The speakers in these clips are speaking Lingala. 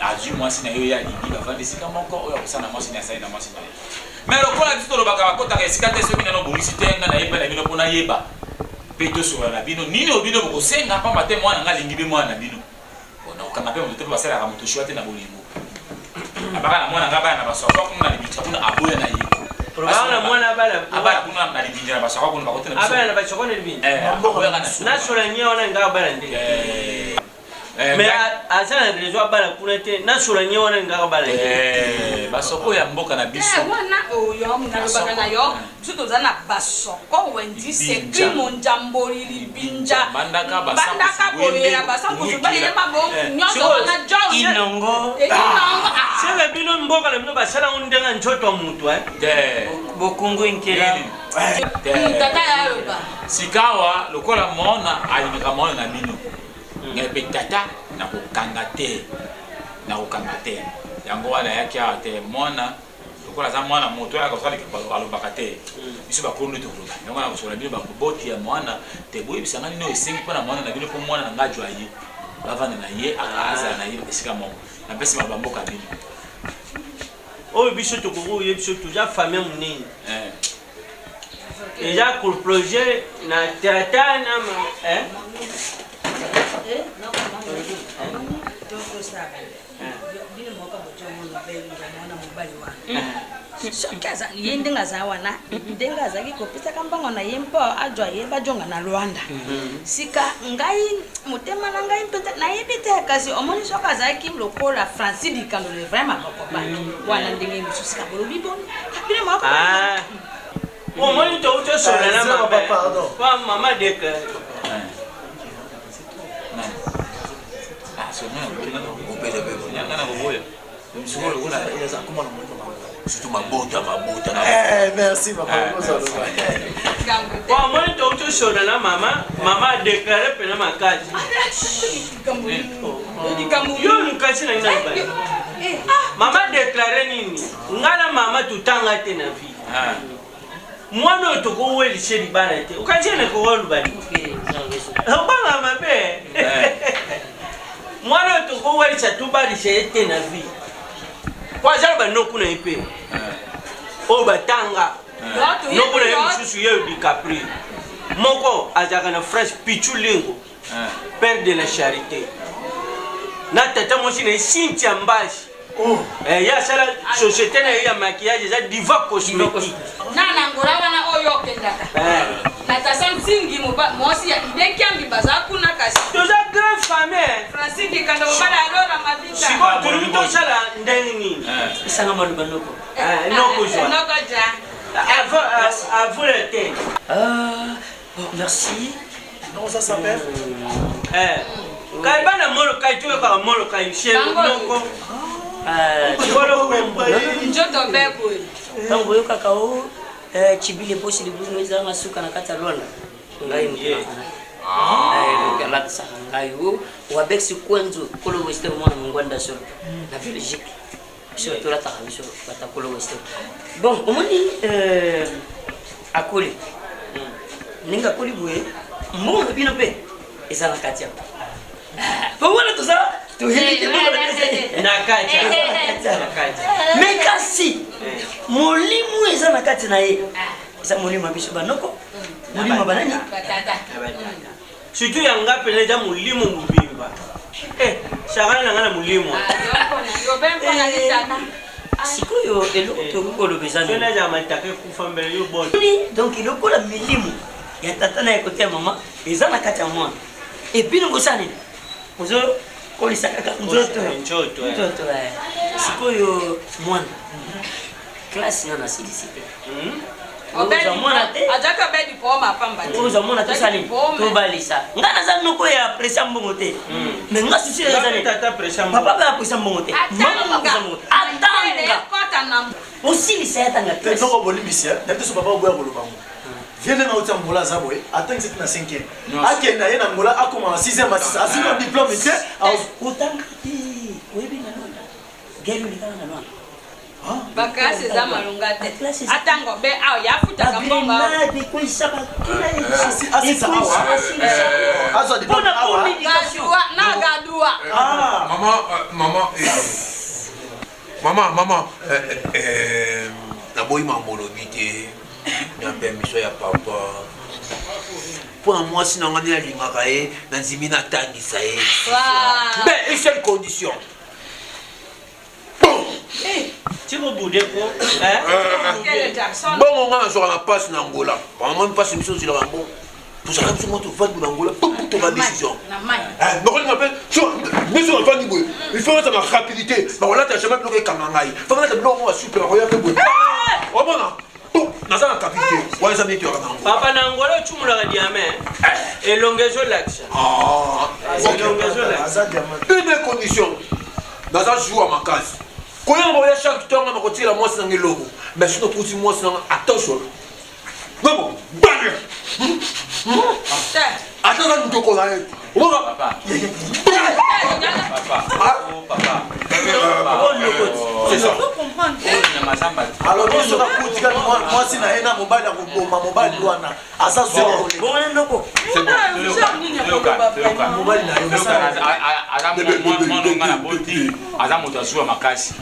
azui moi si na yo ya libi ba vandi sika moko oyo kosana moi si na sai na moi si na mais le kola tito lobaka bakota ka sika te soki na no publicité nga na yeba na bino pona yeba peto so na bino nini obino boko senga pamba te mwana nga lingi be mwana bino bona okanga pe moto basala ka moto shwate na bolingo abaka na mwana nga ba na basofa kuna libitra kuna aboya na ye Probablement mwana abala kuna na libinja na basofa kuna bakote na abala na basofa na libinja na sola nya wana nga abala ndi mais azana rezo abala kuna te na sola nya wana nga abala ndi basoko ya mboka na biso wana oyo muna lobaka na yo biso tozana basoko wendi sekri monjamboli libinja bandaka boyela basankusu balele mabo nyonso wana jo inongo sebe bino mboka na bino basala undenga nchoto mutu bokungu inkela tata ya yoba sikawa lokola mona alinga mona na bino ngepe tata na kokanga te yango wana yaki ate mona lokola za mwana moto ya kosala alobaka te biso bakondo to loba yango na kosola bino bakoboti ya mwana te boye bisanga nino esengi mpona mwana na bino mpo mwana na ngajwa ye bavanda na ye akaza na ye esika moko na pesi mabamboka bino oyo biso tokoku ye biso toza famille monene eza pour projet na tata na Sokaza yende ngazawana ndengaza kikopisa kambango na yempo ajwa yeba jonga na Rwanda sika ngai mutema na ngai mpenta na yebite kasi omoni sokaza kimlokola Francis dikando le vraiment papa wana ndenge musika bolobi bon apile mako omoni to uto sola na mama pardon kwa mama deka surtout mabota merci papa kwa moi to to shona na mama déclarer pena makazi yo mukasi na ina ba mama déclarer nini ngala mama tutanga te na vie mwana to ko weli shedi bana te ukajene ko wolu bani bana mabe mwana to ko weli cha tubali shedi na vie kwa jalo ba noku na ipe o batanga noku na mususu ye DiCaprio moko azaka na fresh pichulingo père de la charité na tata mosi na Cynthia Mbashi ya sala société na ya maquillage za Diva Cosmétique na ngora wana oyo kendaka na tasam singi mosi ya idekiambi bazakuna kasi toza grand famille Francis dikando bala alora mabita sibo tulito sala ndeni nini isanga maluba noko noko jo noko ja avant le thé merci comment ça s'appelle kai bana molo kai tuwe kwa molo kai shelo noko chibolo kombo njoto bebo tango yo kakao chibile bosi libuno ezanga suka na kata lona ngai mutana galat sa ngai wo wa bexi kwenzo kolo western mwana ngwanda solo na Belgique surtout la tabiso kata kolo western bon omoni akoli ninga koli bwe mbona bino pe ezana kati ya po wala to sa to hili na kacha mais kasi molimu ezana kati na ye eza molimo biso banoko molimo banani surtout yanga pele ja mulimo mubimba shagana ngana mulimo yo bempo na litana sikoyo eloko tokolo bezana tona ja matake kufa mbele yo bon donc iloko la milimo ya tata na ekote ya mama ezana kati ya mwana et puis ngosani ozo kolisa kaka njoto sikoyo mwana classe na silicité oza bedi poma pamba oza mwana tosali tobalisa ngana za noko ya pression mbongo te mais nga susi ezali tata pression papa ba pression mbongo te mama pression mbongo atanga kota na osilisa yatanga te noko bolibisia ndate so papa oboya kolobango viene na uta mbola zaboy atang c'est na 5e akenda ye na mbola akoma 6e masisa asiko diplôme te utanga ti webi na lona gelu likana na lona baklase eza malunga te atango be awa yafutaka mbongo Maman, naboyi mamolobi te na permission ya papa. Pour moi, si on est allé marier, dans une minute, ça est. Mais une seule condition. Bon. Tu veux bouder quoi? Bon, on a un passe en Angola. On a passe une chose sur l'Angola. Pour ça, nous sommes tous en Angola. Pour la décision. Mais sur le niveau, il faut mettre ma rapidité. Voilà, tu n'as jamais bloqué Kamangaï. Il faut mettre le blanc super. Regarde le bout. Oh, bon, naza na capité wa eza neti yaka nango papa na ngolo chumula diamé elongezo l'action elongezo l'action une condition naza jour makasi koya mo ya chaque temps na kotila mwasi na ngelongo mais sinon pour moi c'est attention non bang attends nous to kola papa c'est ça alors biso na kutika mwasi na ena mobali ya koboma mobali wana asa zero bon ndoko c'est bon mobali na yo na boti aza moto azwa makasi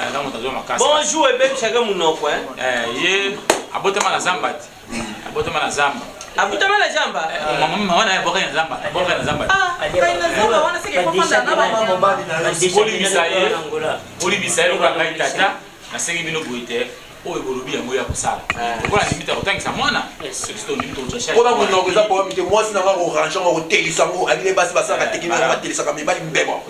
aza moto azwa makasi bonjour ebe chaka munoko ye abotama na zamba abotama na zamba abutama na jamba mama wana ya boka na zamba boka na zamba kaina zamba wana sike kopanda na baba mobali na yo oli bisaye ko ngai tata na sengi bino boite oyo bolobi yango ya kosala kola limite kotangisa mwana kristo limite kochasha kona munoko eza po mite mwasi na ngako range ngako telisa ngo akile basi basaka tekini na telisa ka mibali mbebo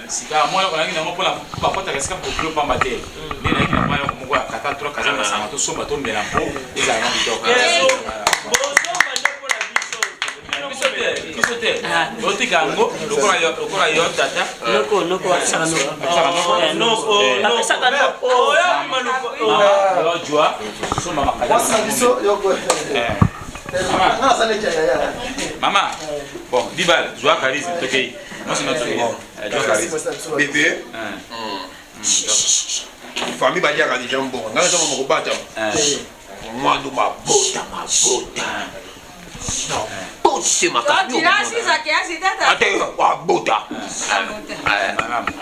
sika mwana kona ngi nango pona bakota kasika poplo pamba te ni na kina mwana ko moko kata tro kaza na sama to somba to mbela mpo eza na bitoko kisote otika ngo lokola yo tata noko wasaka no jua soma makala wasa biso yoko na sana ya mama bon dibal jua karisme tokei moi c'est notre jua karisme bébé famille balia ka déjà bon ngana sama moko bata mwandu mabota non c'est ma tu as si ça qui a si tata attends wa bota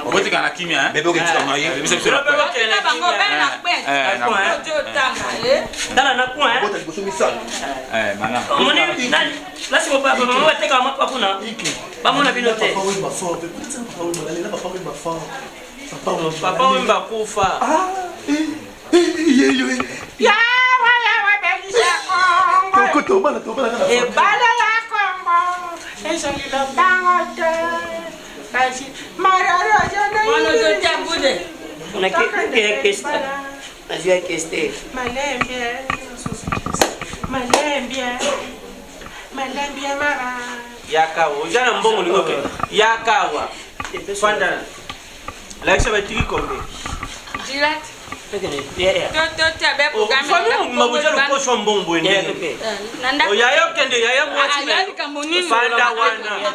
obotika na kimia bébé ke tika ngai biso na bango bena kwen to tanga dala na point bota ko sumi sala mana moni nani la si papa mama wateka mapa kuna bamona binote papa wemba kufa ya wa belisa ko to bana e bala la kongo eso ni lo bangote kasi mararo jona mono to tabude na ke kesta azia keste malembia mara yakawa ujana mbongo lingoke yakawa fanda lakisha batiki kombe jilat to tabe programme famille mabuja lokosho mbombo ende nanda oyayo kende yaya mwati ayali kamunini fanda wana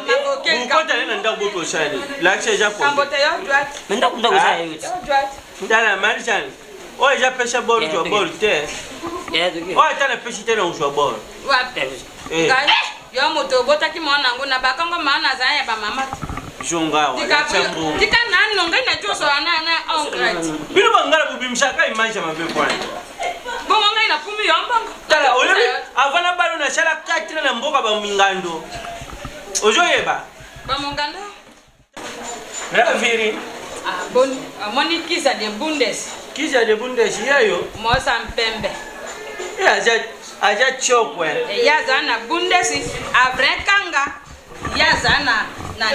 ukota nenda ndabo to shali lakisha ja kombe kambote yo droit menda kunda kusaya yote droit ndala marjan oya ja pesha bol jo bol te oya tana peshi tena usho bol wa ngai yo moto botaki mwana ngo na bakongo maana za ya ba mama jonga wa chambu tika nanu ngai na joso na ongrat bino bangala bubimshaka imanja mabe kwani bongo ngai na kumi yo mbongo tala olebi avana balo na shala katira na mboka ba mingando ojoyeba ba mongando na viri bon moni kisa de bundes kisa de bundes yayo mosa mpembe aja chokwe yaza na bundes avrekanga yaza na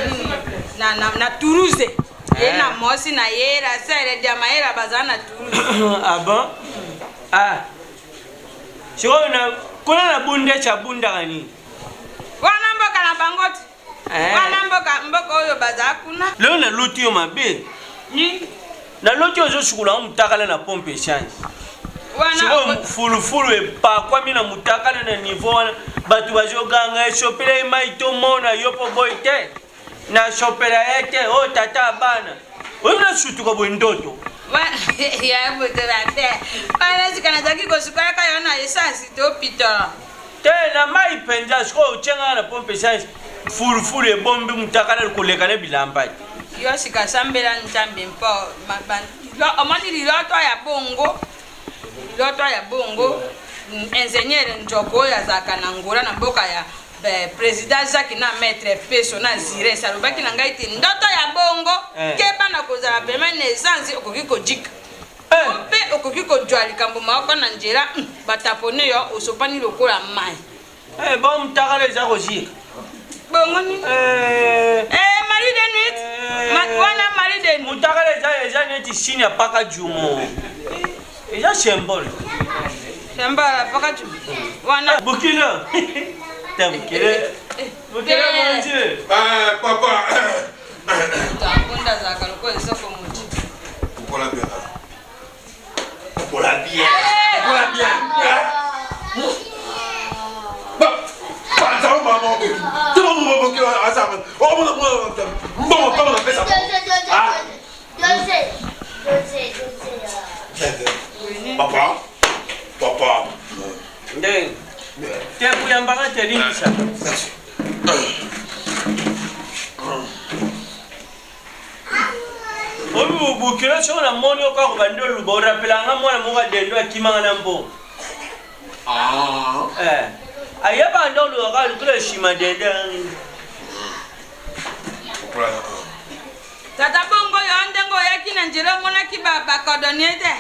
nini na Toulouse na mosi na yera sere de maera bazana Toulouse ah bon shona kuna na bunde cha bunda gani wana mboka na bangote wana mboka oyo bazakuna leo na luti yo mabe ni na luti ozo shukula mutakala na pompe change wana fulufulu epa kwa mina mutakala na niveau wana batu bazoganga eshopela maito mona yopo boite na shopela ete o tata bana Ona sutu ka bondoto. Ya botorate. Bana sikana zaki kosuka ka yona essence to pita. Te na mai penja sko chenga na pompe essence. Furu e bombe mutakala koleka ne bilamba. Yo sikasambela ntambe mpo maban. Lo amani liloto ya bongo. Liloto ya bongo. Ingénieur Njoko ya zakana ngora na mboka ya président Jacques na maître Peso na Zire salobaki na ngai ti ndoto ya bongo keba na kozala pema naissance okoki kojika pe okoki kojwali kambo maoko na njera batapone yo osopani lokola mai bon mtakala za kojika bongo ni mari de nuit matwana mari de nuit mtakala za neti chini ya paka jumo eza symbole Samba paka jumo wana bukila Bukile manje. Papa. Takunda za kaloko isoko muji. Pour la bien. Pour la bien. Pour la bien. Pas ça maman. Tu vas me bloquer à ça. Oh bon, comment on fait ça? Papa. Papa. Ndeng. Tempo yambanga telingisha. Obu bukira chona moni okako bando lubora pelanga mwana munga dendo akimanga na mbo. Ayaba ndo lo ka lukule shima dende. Tata bongo yo ndengo yakina njira mona kibaba kodonete.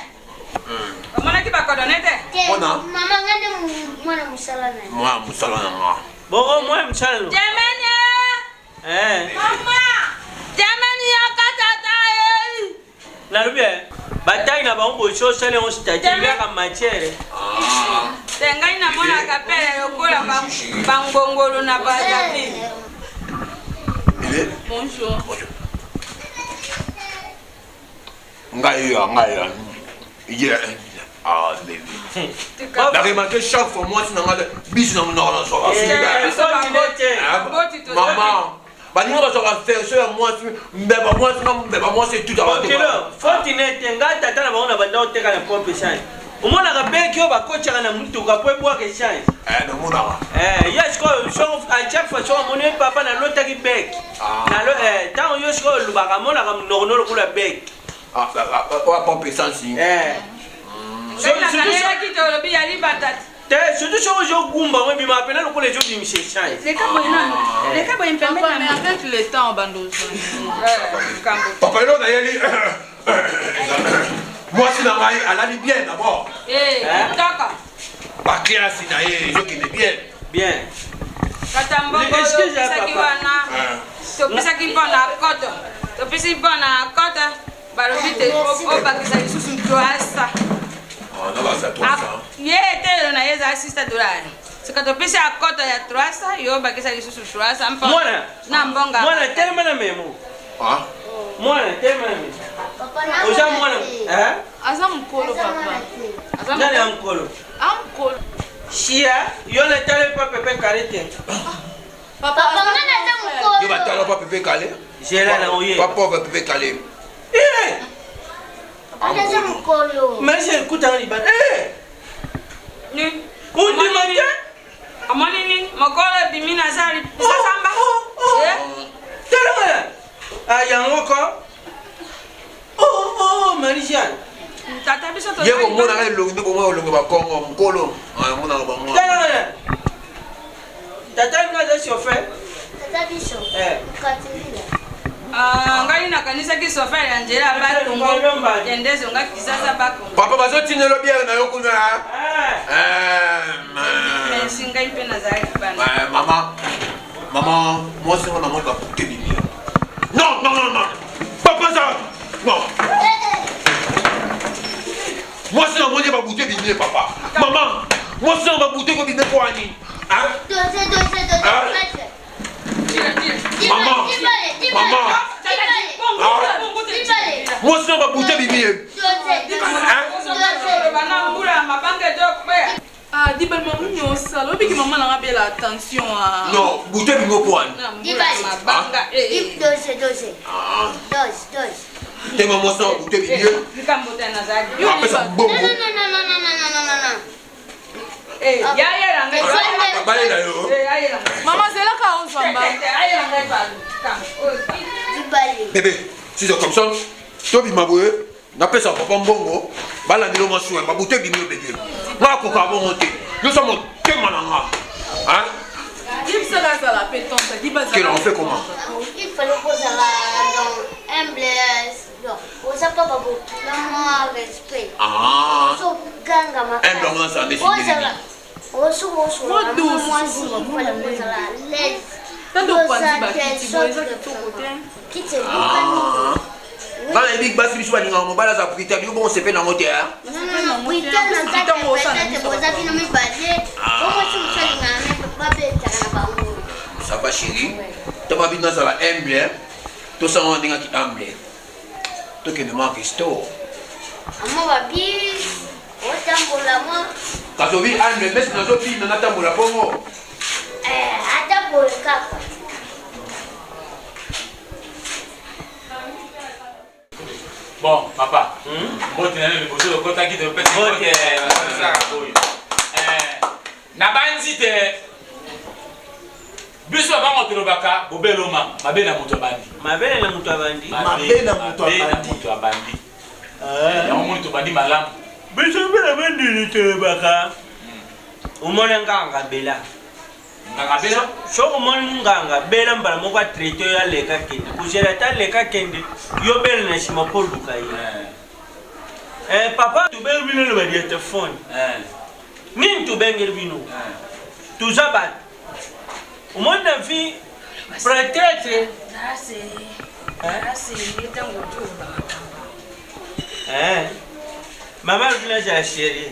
Mwana ki bakodonete? Mwana? Mama ngande mwana musala na. Mwana musala na. Bongo mwana musala no. Jamani. Mama. Jamani yakatata Na lubye. Batai na bango cho sale on stati ya matière. Tenga ina mwana kapela yokola bangongolo na bazapi. Bonjour. Ngaya. Yeah. Ah, baby. La remarque chaque fois, moi, tu n'as pas de bis dans mon ordre. Maman, moi, c'est tout à l'heure. Fortinet, tata na baona banda oteka na pompe chance. Umona ka beki oba kocha na mtu ka po bwa ke chance. No mona. Yes ko so a chaque fois so moni papa na lota ki beki. Na lo tant yo so lubaka mona ka mnono kula beki. Wa pompe chance. Surtout si on Gumba, on m'a appelé le jour du Michel Chai. Les cabos, ils permettent mais avec le temps, Bando. Papa, là, moi, c'est dans à la Libye d'abord. D'accord. Pas clair, c'est d'ailleurs, je connais bien. Bien. Katambo, Sakiwana, Topisaki Bona, Koto, Topisi Bona, Kota, Barobite, Obakisa, Susu, Toasa. Yete na yeza assista dollar. Sikatopisa akota ya 300 yoba kisa lisusu 300 mpa. Mwana na mbonga. Mwana tema na memo. Mwana tema na memo. Papa na. Oja mwana. Azam mkolo papa. Azam. Nani amkolo? Amkolo. Shia yole tele pa pepe karete. Papa ngana azam mkolo. Yo batalo pa pepe kale. Jela na oye. Papa pepe kale. Azam mkolo. Mais écoute en Liban. Ni Kundi manje? Amani ni makolo dimina sari. Sasamba. Tele ayango ko. Marisian. Tata biso to. Yego mona ka longo bo longo ba Kongo mkolo. Mona ba mo. Tele. Tata ngaza chauffeur. Tata biso. Katinila. Ngai na kanisa ki sofa ya njera ba tungo. Yendezo nga kisasa ba ko. Papa bazo tinelo bière na yokuna. Mais singa ipe na zaki bana. Maman, moi c'est mon amour qui va coûter des bières. Non. Papa ça. Non. Moi c'est mon amour qui va coûter des bières, papa. Maman, moi c'est ma bouteille qui va pour Annie. Maman. Moi c'est ma bouteille de bière. Ah, dis ben maman nous salo, puis que maman n'a pas la attention à. Non, bouteille de bière pour Annie. Dose. T'es maman sans ou t'es milieu. Après ça, bon. Non. Maman, c'est là qu'on s'en va. Bébé, si c'est comme ça, toi, tu m'as voué, n'a pas ça, papa mbongo, bala de l'homme en soin, ma bouteille de mieux bébé. Moi, coca, bon, nous sommes au Kemananga. Hein? Qui ça la pétante? Qu'est-ce qu'on fait comment? Il faut le poser dans un blesse. Non, on sait pas beaucoup. Non, respect. Ah. So, ganga ma. Un blanc, ça, mais c'est bien. Osu. Moi, douce. Tanto kwanzi ba kiti Ah. Quand les big bass sont venus en bas, ça pour quitter, bon, c'est fait dans mon terre. Non, Ça va chérie. Tu vas bien ça va humble. Tout ça on dit qui humble. Tout qui ne manque store. Maman va bien. On tambola moi. Quand tu vis humble, mais si nous autres filles, nous n'attendons pas pour moi. Ata pour le cap. Bon, papa. Bon, tu as le besoin de contacter de petit. Nabanzite. Biso bango tulobaka bobeloma mabena moto abandi. Mabena moto abandi. Mabena moto abandi. Ya moto abandi malamu. Biso bela bandi tulobaka. Umona nganga bela. Nganga bela? So umona nganga bela mbala moko traité ya leka kende. Kujela ta leka kende. Yo bela na shima poluka yi. Papa tu bela bino le badi téléphone. Nin tu bengel bino. Tu zabat. Au monde de vie, peut-être. Maman vient de la chérie.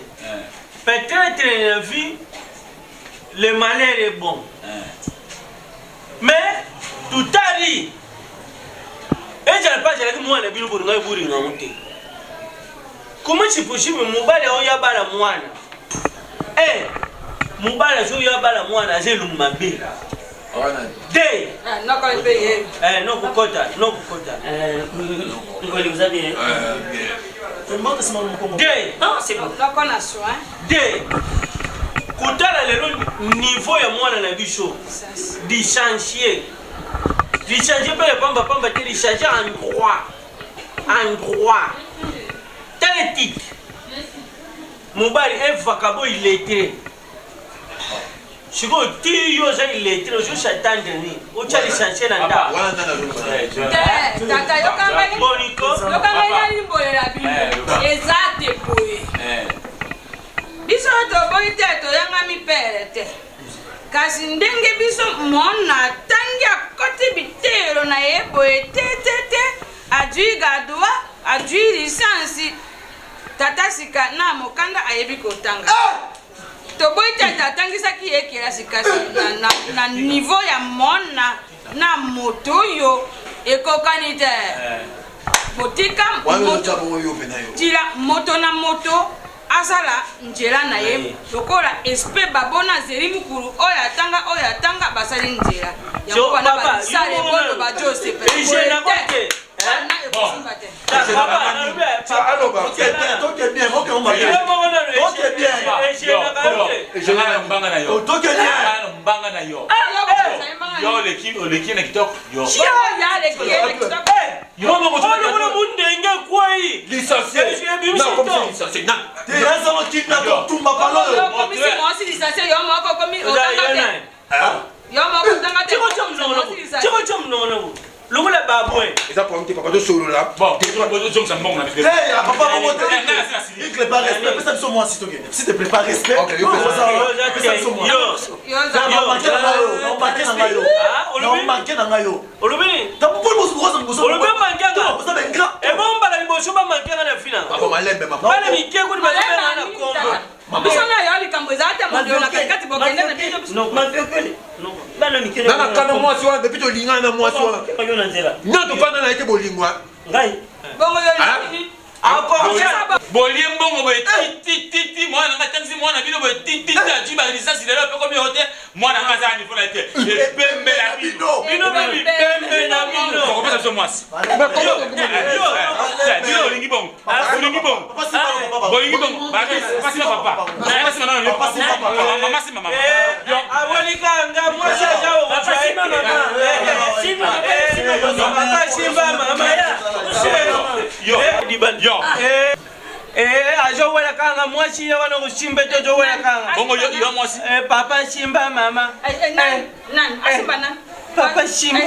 Peut-être la vie, le malheur est bon. Mais tout a dit. Et je n'ai pas dit que moi, je vais vous dire. Comment c'est possible que je vais Mubala zo ya bala mwana ze lumabe. Day. No ko peye. No kukota. Ngoli vous avez. Day. Non, c'est bon. No ko na soin. Day. Kutala lelo niveau ya mwana na biso. Di changer. Di changer pe pamba te di changer en droit. Télétique. Mubali est vacabo illettré. Si vous tirez aux illettrés, je suis attendri. Où tu as les chantiers dans la kasi ndenge biso mona tangia kote bitero na yebo tete adui gadwa adui lisansi tata sika na mokanda ayebi kotanga to boita tatangisa ki ekela sikasi na niveau ya mona na moto yo ekokani te botika tila moto na moto asala njela na ye lokola espe babona zeri mukuru oya tanga basali njela yango wana basale bolo ba Jose pe Lugula babwe. Eza pour petit papa de solo là. Bon, tu vas poser ça bon là. Eh, papa maman, il te prépare respect, mais ça me moi si toi. Si te prépare respect. OK, yo ça. Nana kana mwasi wana depuis to lingana na mwasi wana. Non to fana na ete bolingwa. Ngai. Bongo yo bolie mbongo boye tititi mwana nga tangisi mwana bino boye tititi ajiba lisasi lelo pe komi hote mwana nga za niveau na te pembe la bino bibi pembe na bino ko pesa so mwasi bolingi bongo pasi papa pasi mama abonika nga mwasi ajao pasi mama ajo wala kanga mwasi ya wana kushimbe to wala kanga bongo yo mwasi papa shimba mama nan asimba nan papa shimba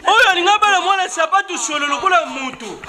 oyo alinga bala mwana sapatu solo lokola mutu